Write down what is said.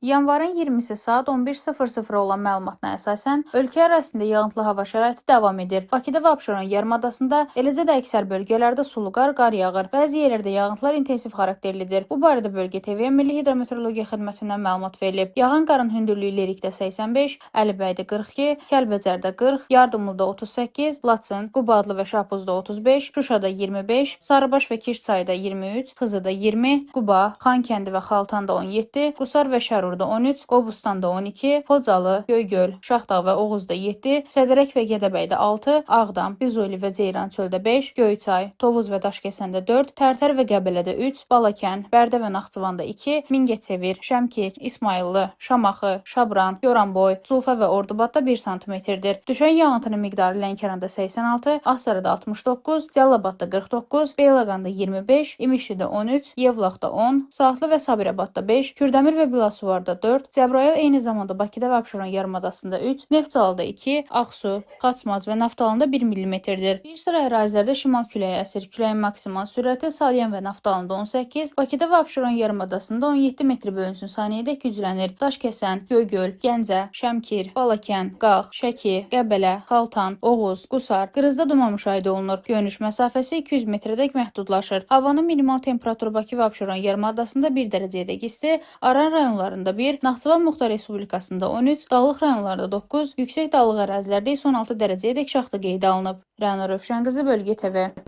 Yanvarın 20-si saat 11:00 olan məlumatına əsasən, ölkə ərazisində yağıntılı hava şəraiti davam edir. Bakıda və Abşeron yarımadasında, eləcə də əksər bölgələrdə sulu qar yağır. Bəzi yerlərdə yağıntılar intensiv xarakterlidir. Bu barədə Bölgə TV Milli Hidrometeorologiya Xidmətindən məlumat verilib. Yağan qarın hündürlüyü Lerikdə 85, Əlibəydə 42, Kəlbəcərdə 40, Yardımlıda 38, Laçın, Qubadlı və Şapuzda 35, Şuşada 25, Sarıbaş və Kirçayda 23, Xızıda 20, Quba, Xankəndi və Xaltanda 17, Qusar və Şərur 13, Qobustanda 12, Xocalı, Göygöl, Şaxdağ və Oğuzda 7, Sədərək və Gədəbəydə 6, Ağdam, Füzuli və Ceyrançöldə 5, Göyçay, Tovuz və Daşkəsəndə 4, Tərtər və Qəbələdə 3, Balakən, Bərdə və Naxçıvanda 2, Mingəçevir, Şəmkir, İsmayıllı, Şamaxı, Şabran, Goranboy, Zulfa və Ordubadda 1 sm-dir. Düşən yağıntının miqdarı Lənkəranda 86, Astarada 69, Cəlilabadda 49, Beyləqanda 25, İmişlidə 13, Yevlaxda 10, Saatlı və Sabirabadda 5, Kürdəmir və Biləsuvar 4, Cəbrayıl eyni zamanda Bakıda və Abşeron yarımadasında 3, Neftçalada 2, Ağsu, Xaçmaz və Naftalında 1 mm-dir. Bir sıra ərazilərdə şimal küləyi əsir. Küləyin maksimal sürəti Salyan və Naftalında 18, Bakıda və Abşeron yarımadasında 17 metr bölünsün saniyədək güclənir. Daşkəsən, Göygöl, Gəncə, Şəmkir, Balakən, Qax, Şəki, Qəbələ, Xaltan, Oğuz, Qusar, Qırızda duman müşahidə olunur. Görünüş məsafəsi 200 metrədək məhdudlaşır. Havanın minimal temperaturu Bakı və Abşeron yarımadasında 1 dərəcəyədək isti, Aran rayonlarında 1, Naxçıvan Muxtar Respublikasında 13, Dağlıq rayonlarda 9, yüksək dağlıq ərazilərdə isə 16 dərəcəyədək şaxta qeydə alınıb. Rəna Rövşənqızı, Bölgə TV.